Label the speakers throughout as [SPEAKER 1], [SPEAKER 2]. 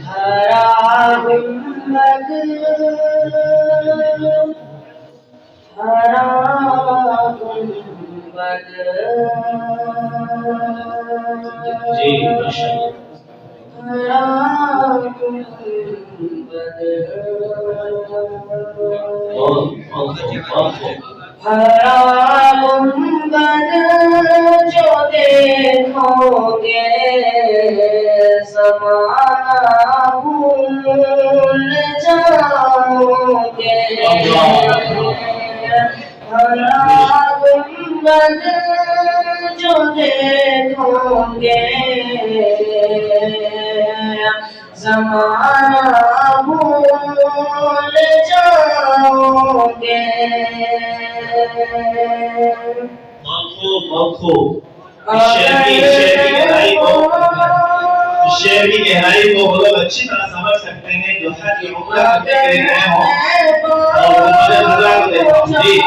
[SPEAKER 1] ہرا گنبد ہرا گنبد
[SPEAKER 2] جی ماشاءاللہ
[SPEAKER 1] ہرا گنبد ہرا گنبد جو دیکھو گے زمانہ بھول جاؤ گے ہرا گنبد جو دیکھو گے زمانہ بھول جاؤ گے
[SPEAKER 2] بہت خوب شعر کی گہرائی کو بہت اچھی طرح سمجھ سکتے ہیں جو حج عمرہ کرنے کے لیے گئے ہوں اور عمرہ کو دیکھو جی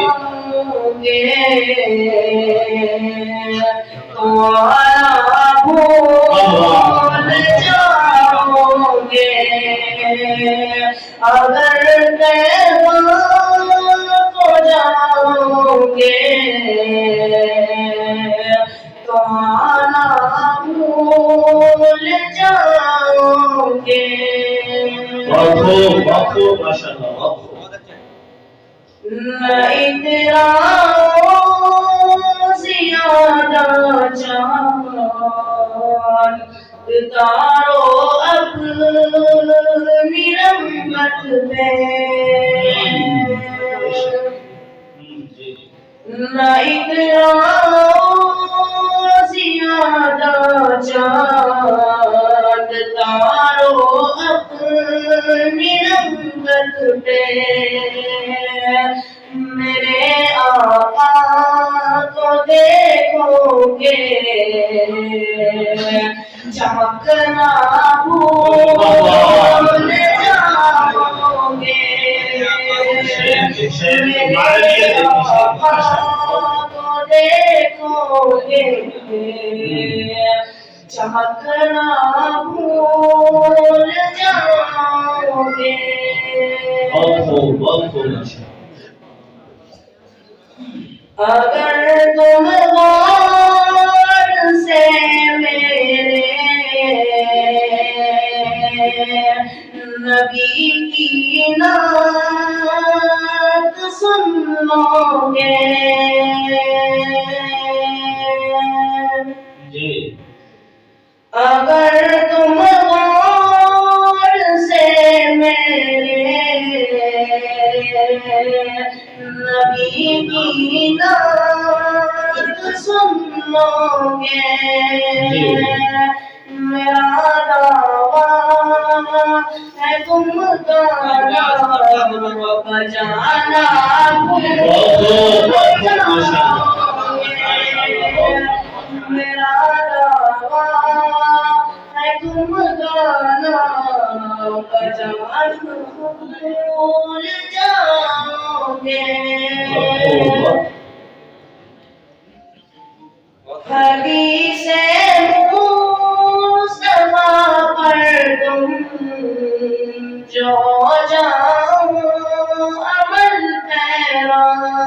[SPEAKER 1] بھول جاؤ گے اگر کو جاؤ گے تو آنا بھول جاؤ گے
[SPEAKER 2] بہت خوب ماشاءاللہ بہت خوب
[SPEAKER 1] نہیں تیرا زیادہ جان اتارو اپنی رحمت میں نہیں تیرا زیادہ جان اتارو اپنی رحمت میں میرے آقا کو دیکھو گے چمکنا بھول جاؤ گے میرے آقا کو دیکھو گے چمکنا بھول جاؤ گے اگر تم غور سے میرے نبی کی نعت سن لو گے اگر تم غور سے میرے نبی کی نعت سن لو گے میرا دعویٰ ہے تم گانا بجانا بھول جاؤ گے میرا دعویٰ ہے تم گانا بجانا بھول جاؤ گے حدیث مصطفیٰ پر تم جو جاؤ عمل پیران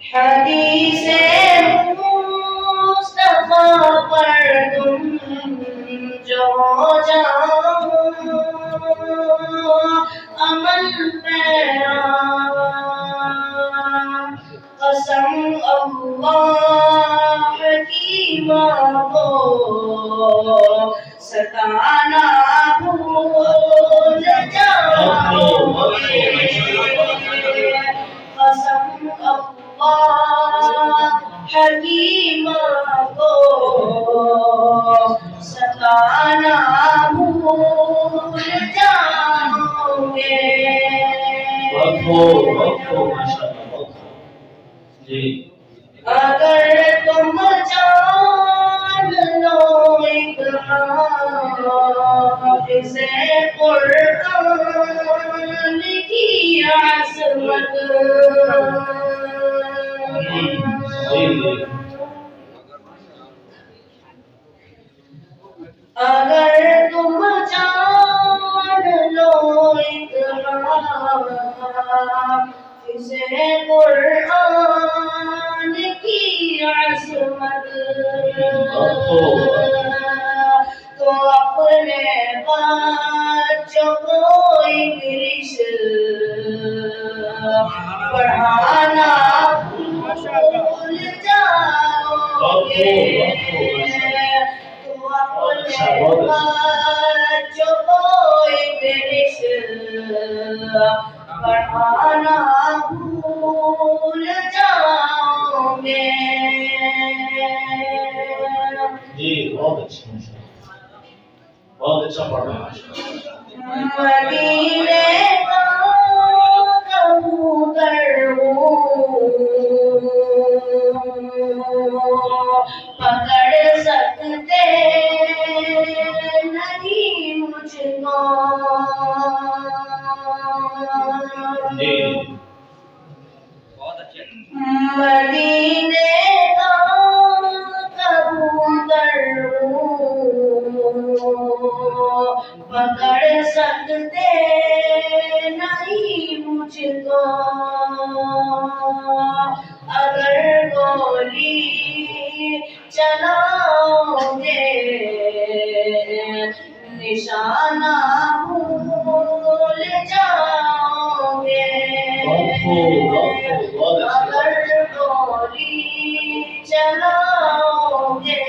[SPEAKER 1] حدیث مصطفیٰ پر تم جو جاؤ عمل پیران قسم اللہ کی کو ستانا بھول جاؤ گے قسم اللہ حکیم کو ستانا بھول جاؤ گے اگر تم جان لو ایک حافظ قرآن کی عظمت اسے قرآن کی عظمت تو اپنے بچوں کو انگلش پڑھانا بھول جاؤ گے تو اپنے بچوں کو انگلش پڑھانا بھول جاؤ گے
[SPEAKER 2] جی بہت اچھا بہت اچھا پڑھ رہے ہیں
[SPEAKER 1] مدینے کا کبوتر پکڑ سکتے نہیں مجھ کو مدینے کا کبوتر پکڑ سکتے نہیں مجھ کو اگر گولی چلاؤ گے نشانہ بھول جاؤ گے اگر گولی چلاؤ گے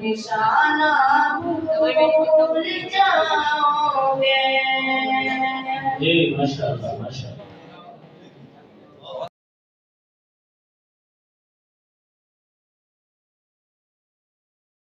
[SPEAKER 1] نشانہ بھول جاؤ گے
[SPEAKER 2] جی ماشاء اللہ ماشاء اللہ